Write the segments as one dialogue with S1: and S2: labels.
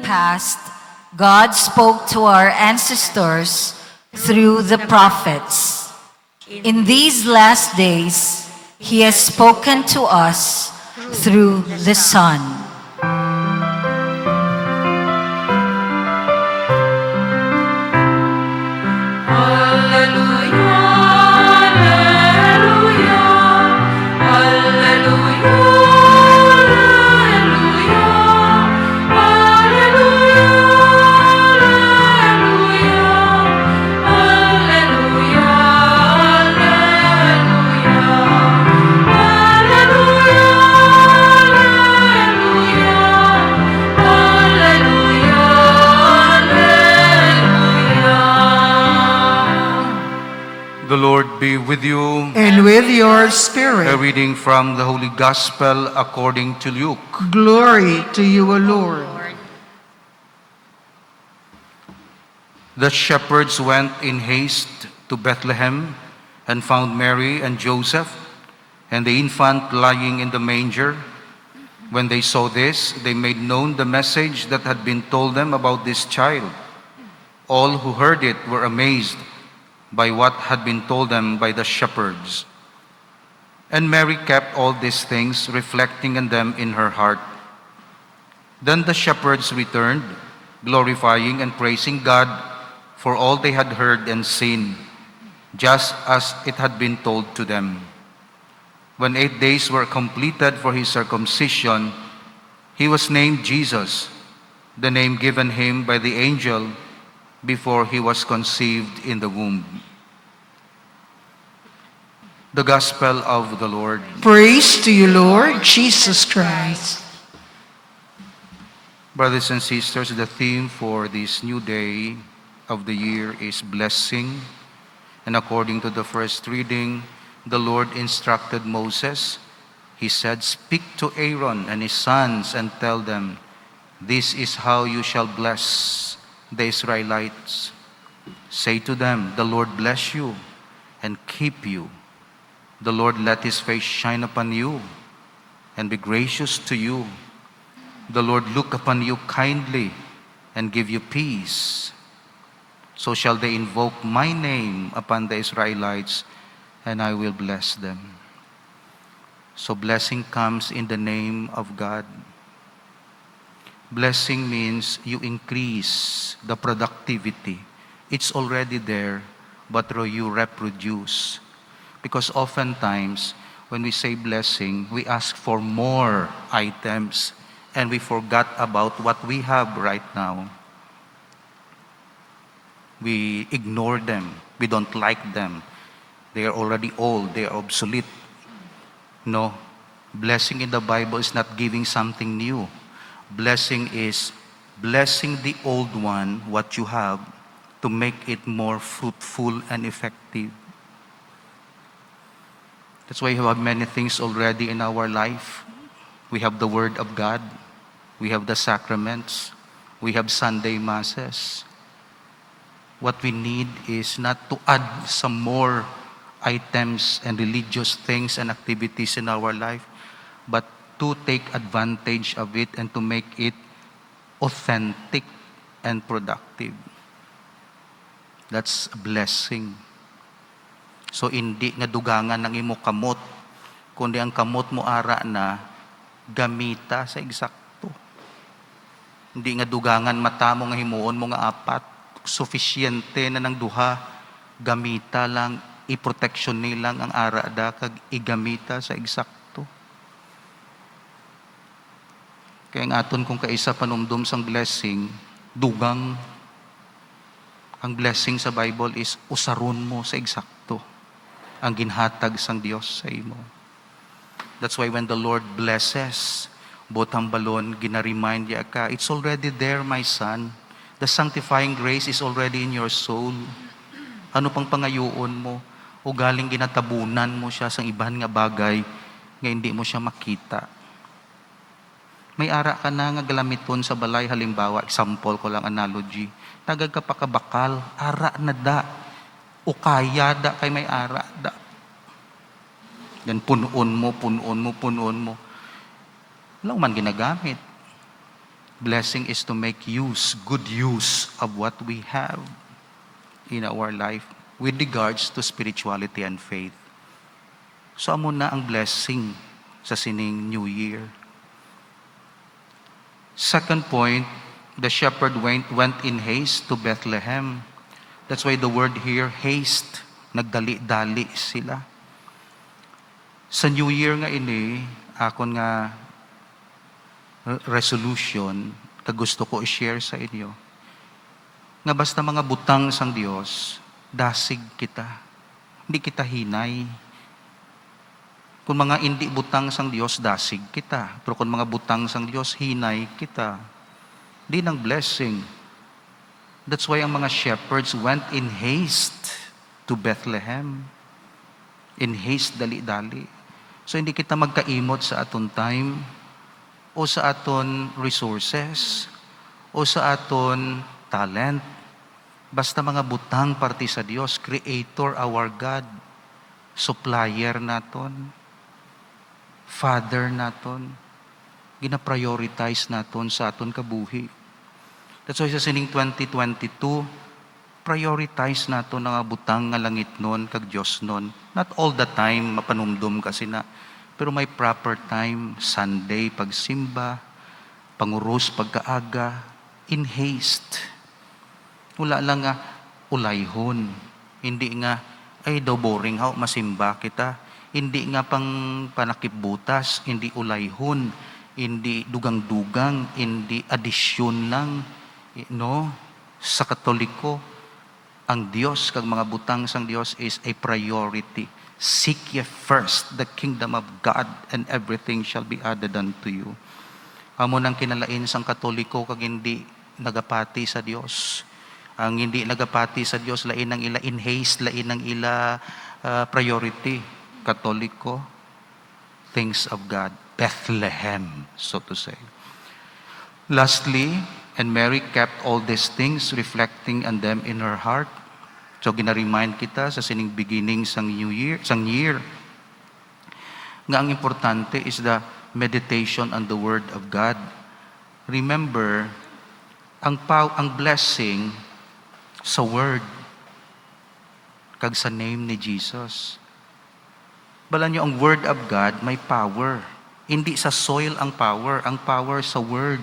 S1: past, God spoke to our ancestors through the prophets. In these last days, He has spoken to us through the Son.
S2: The Lord be with you.
S3: And with your spirit.
S2: A reading from the Holy Gospel according to Luke.
S3: Glory to you, O Lord.
S2: The shepherds went in haste to Bethlehem and found Mary and Joseph and the infant lying in the manger. When they saw this, they made known the message that had been told them about this child. All who heard it were amazed by what had been told them by the shepherds. And Mary kept all these things, reflecting on them in her heart. Then the shepherds returned, glorifying and praising God for all they had heard and seen, just as it had been told to them. When 8 days were completed for his circumcision, he was named Jesus, the name given him by the angel before he was conceived in the womb. The Gospel of the Lord.
S3: Praise to you, Lord Jesus Christ.
S2: Brothers and sisters, the theme for this new day of the year is blessing. And according to the first reading, the Lord instructed Moses. He said, "Speak to Aaron and his sons and tell them, this is how you shall bless the Israelites. Say to them, the Lord bless you and keep you. The Lord let his face shine upon you and be gracious to you. The Lord look upon you kindly and give you peace. So shall they invoke my name upon the Israelites, and I will bless them." So blessing comes in the name of God. Blessing means you increase the productivity. It's already there, but you reproduce. Because oftentimes, when we say blessing, we ask for more items, and we forgot about what we have right now. We ignore them. We don't like them. They are already old. They are obsolete. No. Blessing in the Bible is not giving something new. Blessing is blessing the old one, what you have, to make it more fruitful and effective. That's why we have many things already in our life. We have the Word of God. We have the sacraments. We have Sunday Masses. What we need is not to add some more items and religious things and activities in our life, but to take advantage of it and to make it authentic and productive. That's a blessing. So hindi nga dugangan ng imo kamot, kundi ang kamot mo ara na gamita sa eksakto. Hindi nga dugangan mata mo nga himuon mo nga apat, sufficiente na ng duha, gamita lang, i-protection nilang ang ara da kag igamita sa eksakto. Kaya nga aton kung kaisa panumdum sang blessing, dugang. Ang blessing sa Bible is usaron mo sa eksakto ang ginhatag sang Dios sa imo. That's why when the Lord blesses, both ang balon, gina-remind niya ka, it's already there, my son. The sanctifying grace is already in your soul. Ano pang pangayoon mo? O galing ginatabunan mo siya sa iban nga bagay nga hindi mo siya makita. May ara ka na nga galamiton sa balay, halimbawa, example ko lang, analogy. Tagag ka pa kabakal, ara na da. O kaya da kay may ara da. Yan punuon mo. Wala man ginagamit. Blessing is to make good use of what we have in our life with regards to spirituality and faith. So amo na ang blessing sa sining New Year. Second point, the shepherd went in haste to Bethlehem. That's why the word here, haste, nagdali-dali sila. Sa New Year nga ini, akon nga resolution, kagusto ko i-share sa inyo, nga basta mga butang sang Dios, dasig kita. Hindi kita hinay. Kung mga hindi butang sang Dios, dasig kita. Pero kung mga butang sang Dios, hinay kita. Di ng blessing. That's why ang mga shepherds went in haste to Bethlehem. In haste, dali-dali. So hindi kita magkaimot sa aton time, o sa aton resources, o sa aton talent. Basta mga butang parte sa Dios, Creator, our God, supplier naton, Father naton, gina-prioritize naton sa aton kabuhi. That's why sa sining 2022, prioritize naton nga butang nga langit nun, kag Diyos nun. Not all the time, mapanumdum kasi na. Pero may proper time, Sunday, pagsimba, panguros, pagkaaga, in haste. Wala lang nga, ulayhon. Hindi nga, ay daw boring how, masimba kita. Hindi nga pang panakipbutas, hindi ulayhon, hindi dugang-dugang, hindi adisyon lang. No? Sa Katoliko, ang Diyos, kag mga butang sang Diyos is a priority. Seek ye first the kingdom of God, and everything shall be added unto you. Amo nang kinalain sang Katoliko, kag hindi nagapati sa Diyos. Ang hindi nagapati sa Diyos, lain ang ila in haste, lain ang ila priority. Katoliko, things of God, Bethlehem, so to say. Lastly, and Mary kept all these things, reflecting on them in her heart. So gina-remind kita sa sining beginning sang New Year, sang year, nga ang importante is the meditation on the Word of God. Remember, ang blessing sa Word, kag sa name ni Jesus. Bala nyo, ang Word of God may power. Hindi sa soil ang power sa Word.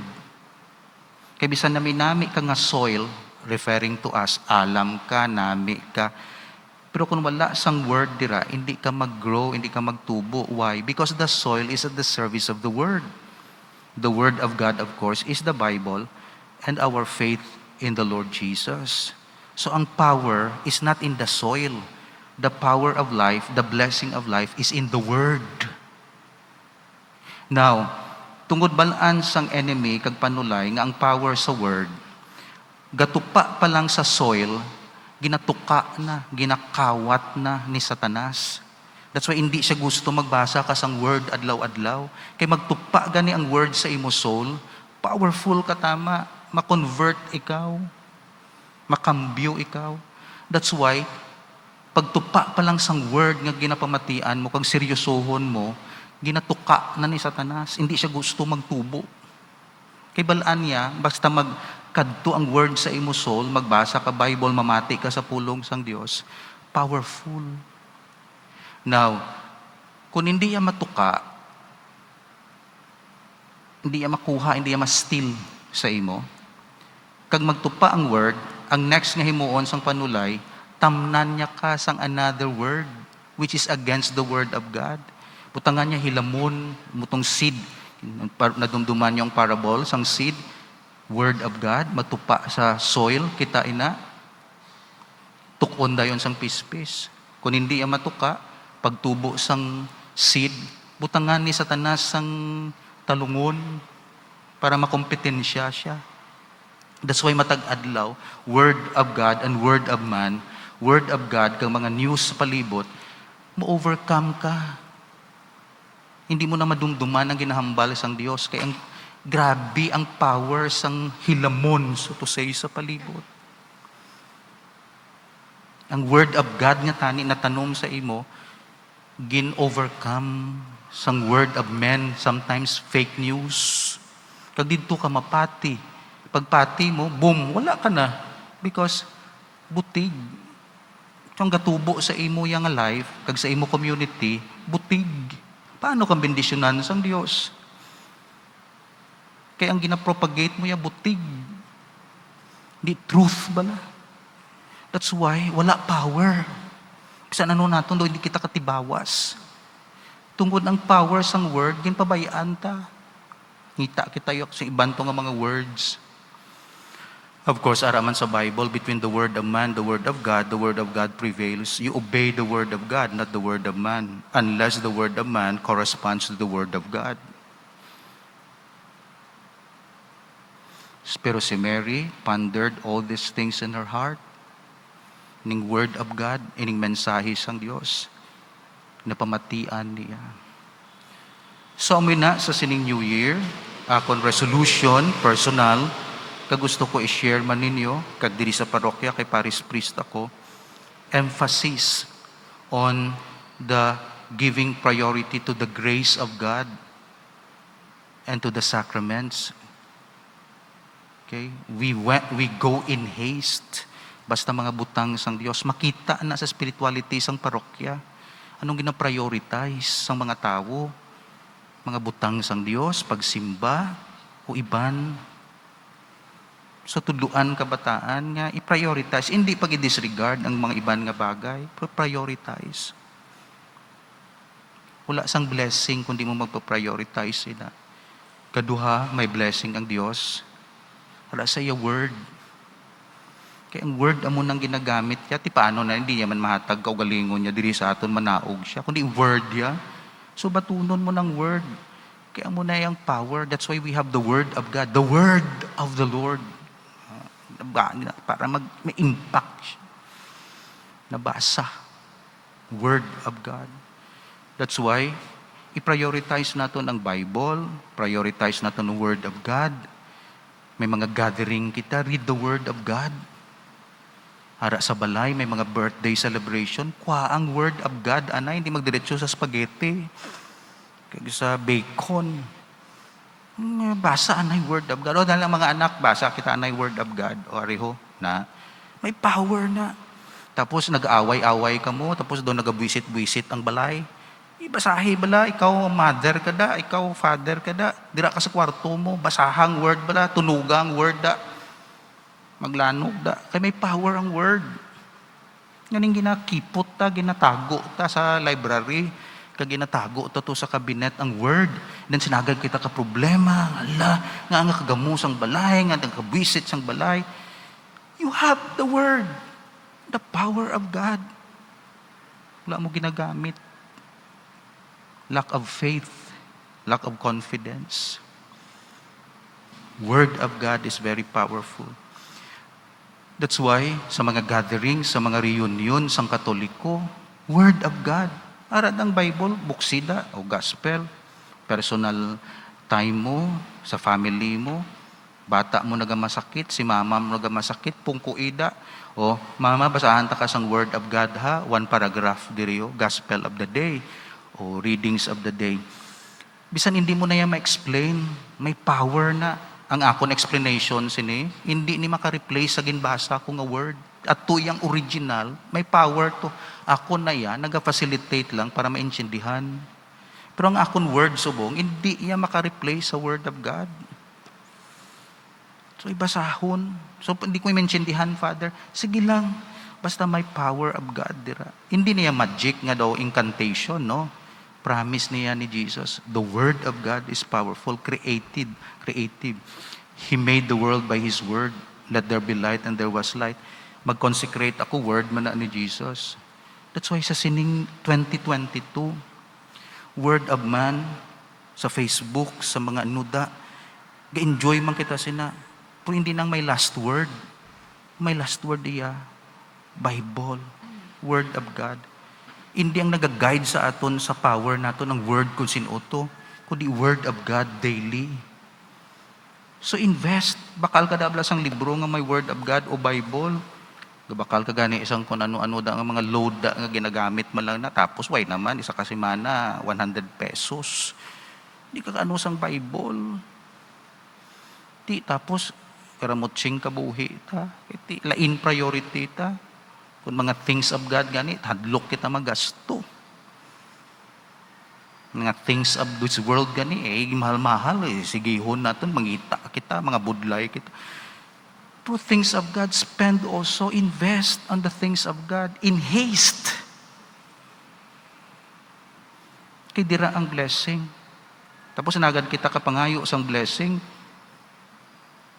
S2: Kaya bisan nami ka nga soil, referring to us, alam ka, nami ka. Pero kung wala sang Word dira, hindi ka mag-grow, hindi ka magtubo. Why? Because the soil is at the service of the Word. The Word of God, of course, is the Bible and our faith in the Lord Jesus. So ang power is not in the soil. The power of life, the blessing of life is in the Word. Now, tungod balaan sang enemy kag panulay nga ang power sa Word, gatupa pa lang sa soil, ginatuka na, ginakawat na ni Satanas. That's why hindi siya gusto magbasa ka sang Word adlaw-adlaw. Kay magtupa gani ang Word sa imo soul, powerful ka tama, makonvert ikaw, makambyo ikaw. That's why, pagtupa pa lang sang Word nga ginapamatian mo, kag seryosohon mo, ginatuka na ni Satanas. Hindi siya gusto magtubo. Kay balaan niya, basta magkadto ang Word sa imo soul, magbasa ka Bible, mamati ka sa pulong sang Dios, powerful. Now, kung hindi niya matuka, hindi niya makuha, hindi niya ma-steal sa imo, kag magtupa ang Word, ang next nga himuon sang panulay, tamnan niya ka sang another word which is against the Word of God. Putangan niya hilamon, mutong seed, nadumduman niyo ang parable, sang seed, Word of God, matupa sa soil, kita ina, tukon dayon sang pispis. Kung hindi yan matuka, pagtubo sang seed, butangan ni Satanas sang talungon para makompetensya siya. That's why matag-adlaw, Word of God and Word of man, Word of God, kang mga news sa palibot, ma-overcome ka. Hindi mo na madumduman ang ginahambal sang Diyos. Kaya grabe ang power sang hilamon, so to say, sa palibot. Ang Word of God nga tani na tanom sa imo, gin-overcome sang Word of men, sometimes fake news, Kag dito ka mapati. Pagpati mo, boom, wala ka na. Because butig. Kung gatubo sa imo yang life, kag sa imo community, butig. Paano kang bendisyonan sang Dios? Kaya ang ginapropagate mo ya butig. Di truth bala. That's why wala power. Kasi ano natin, hindi kita katibawas. Tungkol ang power sang word, ginpabayaan ta. Ngita kita yok sa iban to nga mga words. Of course, araman sa Bible, between the word of man, the word of God prevails. You obey the word of God, not the word of man, unless the word of man corresponds to the word of God. Pero si Mary pondered all these things in her heart. Ining word of God, ining mensahe sang Dios, napamatian niya. So, amin na sa sining New Year, akong resolution, personal, kagusto ko i-share man ninyo, kag diri sa parokya, kay Paris Priest ako, emphasis on the giving priority to the grace of God and to the sacraments. Okay? We go in haste. Basta mga butang sang Dios, makita na sa spirituality sang parokya. Anong gina-prioritize sang mga tao? Mga butang sang Dios, pagsimba, o iban. So tudluan kabataan nga, i-prioritize. Hindi pag i-disregard ang mga iban nga bagay, pero prioritize. Wala sang blessing kundi mo magpa-prioritize sila. Kaduha, may blessing ang Dios. Wala sa iya word. Kaya ang word amo nang ginagamit niya, ti paano na hindi niya man mahatag kaugalingon niya, diri sa aton manaog siya. Kundi word niya. So batunon mo ng word. Kaya mo na yung power. That's why we have the word of God. The word of the Lord. Para may impact siya. Nabasa. Word of God. That's why, i-prioritize natin ang Bible, prioritize natin ang Word of God. May mga gathering kita, read the Word of God. Hara sa balay, may mga birthday celebration, kwa ang Word of God, anay, hindi magdiretso sa spaghetti. Kaya sa bacon. Basa anay Word of God. O dahil ang mga anak, basa kita anay Word of God. O ariho, na, may power na. Tapos nag-aaway-away ka mo, tapos doon nag-buisit-buisit ang balay. Ibasahi bala, ikaw mother ka da, ikaw father ka da, dira ka sa kwarto mo, basahang word bala, tunugang word da, maglanog da, kaya may power ang word. Nganing ginakipot ta, ginatago ta sa library, kaya ginatago ta to sa kabinet ang word. Then sinagad kita ka problema, ala, nga kagamus ang balay, nga kabwisit sang balay. You have the word, the power of God. Wala mo ginagamit. Lack of faith, lack of confidence. Word of God is very powerful. That's why, sa mga gatherings, sa mga reunion, sang Katoliko, Word of God. Arad ang Bible, buksida o gospel. Personal time mo, sa family mo. Bata mo nagamasakit, si mama mo nagamasakit, pungkuida. O, mama, basahan ta ka sang Word of God ha, one paragraph diriyo, gospel of the day. O readings of the day. Bisan hindi mo na yan ma-explain, may power na. Ang akong explanation sini, hindi ni maka-replace sa ginbasa ko nga word. At to yung original, may power to. Ako na yan, nag-facilitate lang para maintindihan. Pero ang akong word subong, hindi yan maka-replace sa word of God. So ibasahon. So hindi ko maintindihan, Father. Sige lang, basta may power of God dira. Hindi niya magic nga daw, incantation, no? Promise niya ni Jesus, the Word of God is powerful, creative. He made the world by His Word. Let there be light and there was light. Mag-consecrate ako, Word man na ni Jesus. That's why sa sining 2022, Word of Man, sa Facebook, sa mga nuda, ga-enjoy man kita sina. Pero hindi nang may last word. May last word iya. Bible, Word of God. Hindi ang nag-guide sa aton sa power nato ng word kung sinuto, kundi Word of God daily. So invest. Bakal ka dabla sang libro nga may Word of God o Bible. Bakal ka gani isang kung ano-ano da nga mga load da nga ginagamit man lang na. Tapos why naman, isa kasi mana, 100 pesos. Hindi ka ano sang Bible. Iti tapos karamutsing kabuhi ta. Iti lain priority ta. Kung mga things of God gani, hadlok kita magasto. Mga things of this world gani, mahal-mahal sigihon natin, mangita kita, mga budlay kita. To things of God, spend also, invest on the things of God in haste. Kay dira ang blessing. Tapos nagad kita kapangayo sang blessing.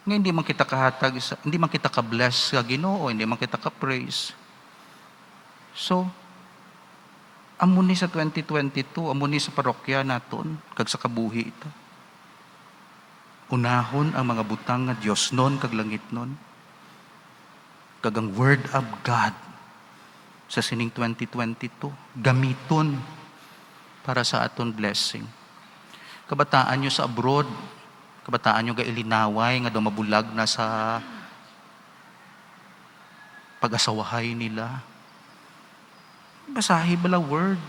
S2: Nga hindi man kita kahatag, hindi man kita ka-bless sa Ginoo, hindi man kita ka-praise. So, amuni sa 2022, amuni sa parokya naton, kag sa kabuhi ito. Unahon ang mga butang nga Dios non kag langit non. Kag ang word of God sa sining 2022 gamiton para sa aton blessing. Kabataan nyo sa abroad, kabataan nyo ga ilinaway nga dumabulag na sa pag-asawahay nila. Basahi bala word.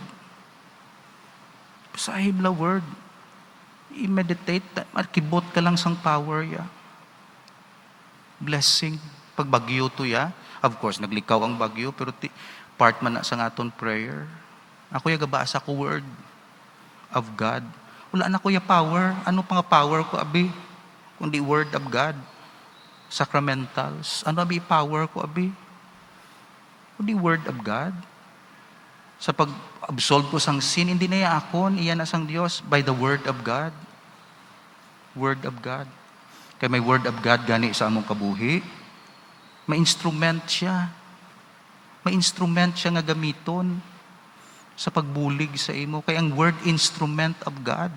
S2: Basahi bala word. I-meditate, kibot ka lang sang power ya. Blessing. Pag bagyo to ya, of course, naglikaw ang bagyo, pero part man na sa aton prayer. Ako yung gabasa ko word of God. Wala na ko yung power. Ano pang power ko, abi? Kundi word of God. Sacramentals. Ano abi power ko, abi? Kundi word of God. Sa pag-absolve ko sang sin, hindi na akon, iyan na sang Diyos by the word of God. Word of God. Kaya may word of God gani sa among kabuhi. May instrument siya. May instrument siya nga gamiton sa pagbulig sa imo. Kaya ang word instrument of God.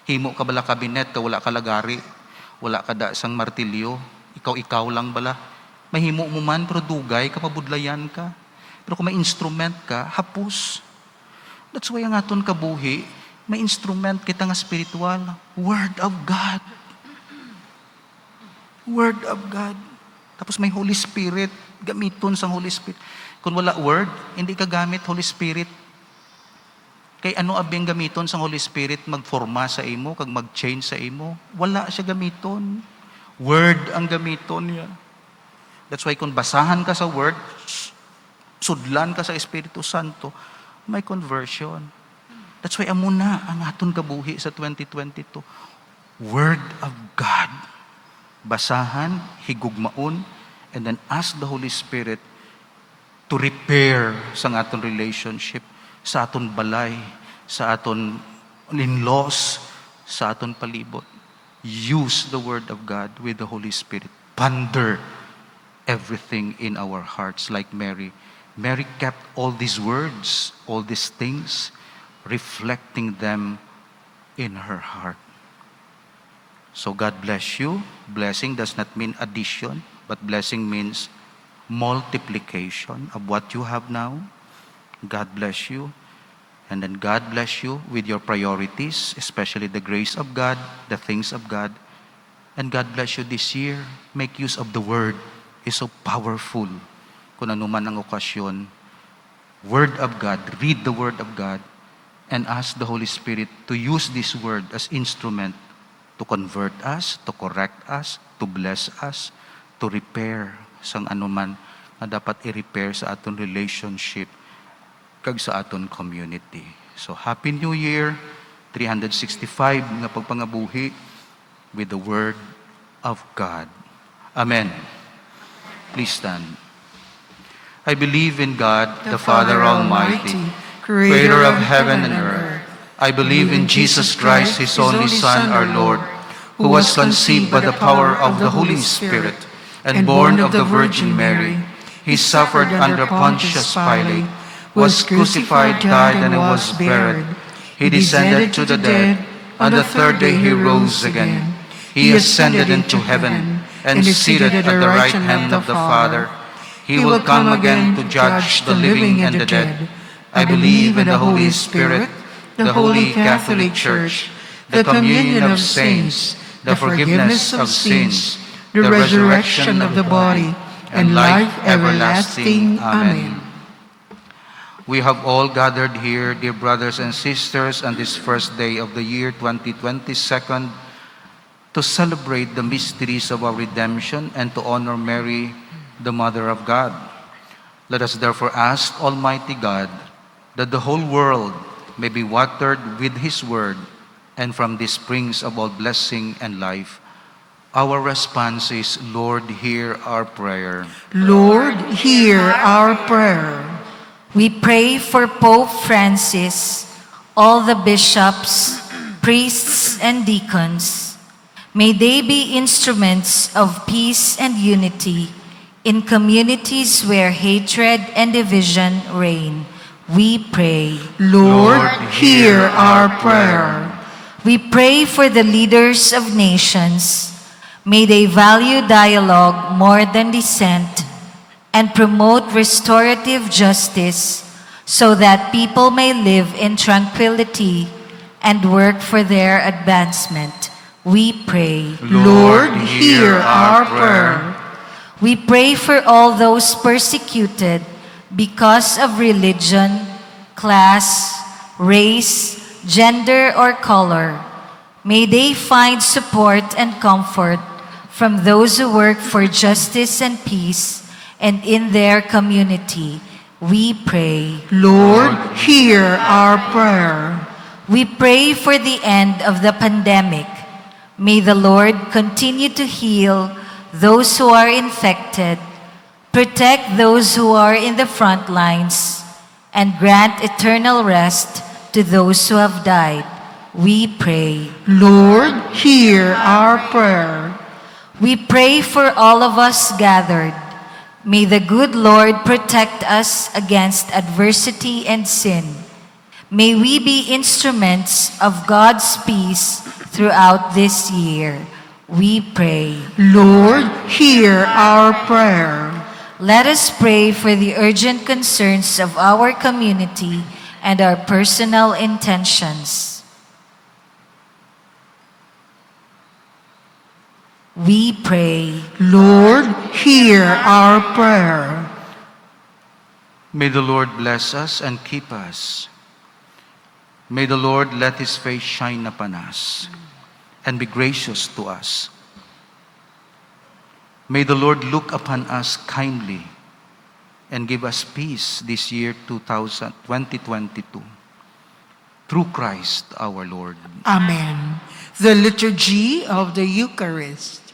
S2: Himo ka bala kabinet, ka wala ka lagari, wala ka da sang martilyo, ikaw lang bala. Mahimo mo man, pero dugay, kapabudlayan ka. Pero kung may instrument ka, hapus. That's why ang aton kabuhi, may instrument kita nga spiritual. Word of God. Word of God. Tapos may Holy Spirit. Gamiton sang Holy Spirit. Kung wala word, hindi ka gamit Holy Spirit. Kay ano abing gamiton sang Holy Spirit magforma sa imo, kag mag-change sa imo? Wala siya gamiton. Word ang gamiton niya. That's why kung basahan ka sa word, sudlan ka sa Espiritu Santo, may conversion. That's why amuna ang aton kabuhi sa 2022. Word of God. Basahan, higugmaon, and then ask the Holy Spirit to repair sa aton relationship, sa aton balay, sa aton in-laws, sa aton palibot. Use the Word of God with the Holy Spirit. Ponder everything in our hearts like Mary. Mary kept all these words, all these things, reflecting them in her heart. So God bless you. Blessing does not mean addition, but blessing means multiplication of what you have now. God bless you. And then God bless you with your priorities, especially the grace of God, the things of God. And God bless you this year. Make use of the Word. It's so powerful. Kung ano man ang okasyon, Word of God, read the Word of God, and ask the Holy Spirit to use this Word as instrument to convert us, to correct us, to bless us, to repair sang anuman na dapat i-repair sa aton relationship kag sa aton community. So, Happy New Year, 365 nga pagpangabuhi with the Word of God. Amen. Please stand. I believe in God, the Father Almighty, creator of heaven and earth. I believe in Jesus Christ, His only Son, our Lord, who was conceived by the power of the Holy Spirit and born of the Virgin Mary. He suffered under Pontius Pilate, was crucified, died, and was buried. He descended to the dead. On the third day He rose again. He ascended into heaven and seated at the right hand of the Father. He will come again to judge the living and the dead. I believe in the Holy Spirit, the Holy Catholic Church, the communion of saints, the forgiveness of sins, the resurrection of the body, and life everlasting. Amen. We have all gathered here, dear brothers and sisters, on this first day of the year 2022, to celebrate the mysteries of our redemption and to honor Mary, the Mother of God. Let us therefore ask Almighty God that the whole world may be watered with His word, and from these springs of all blessing and life. Our response is, Lord, hear our prayer.
S3: Lord, hear our prayer.
S1: We pray for Pope Francis, all the bishops, priests, and deacons. May they be instruments of peace and unity in communities where hatred and division reign. We pray.
S3: Lord, hear our prayer.
S1: We pray for the leaders of nations. May they value dialogue more than dissent and promote restorative justice so that people may live in tranquility and work for their advancement. We pray.
S3: Lord, hear our prayer.
S1: We pray for all those persecuted because of religion, class, race, gender, or color. May they find support and comfort from those who work for justice and peace and in their community. We pray.
S3: Lord, hear our prayer.
S1: We pray for the end of the pandemic. May the Lord continue to heal those who are infected, protect those who are in the front lines, and grant eternal rest to those who have died. We pray.
S3: Lord, hear our prayer.
S1: We pray for all of us gathered. May the good Lord protect us against adversity and sin. May we be instruments of God's peace throughout this year. We pray.
S3: Lord, hear our prayer.
S1: Let us pray for the urgent concerns of our community and our personal intentions. We pray.
S3: Lord, hear our prayer.
S2: May the Lord bless us and keep us. May the Lord let His face shine upon us and be gracious to us. May the Lord look upon us kindly and give us peace this year 2022. Through Christ our Lord.
S3: Amen. The Liturgy of the Eucharist.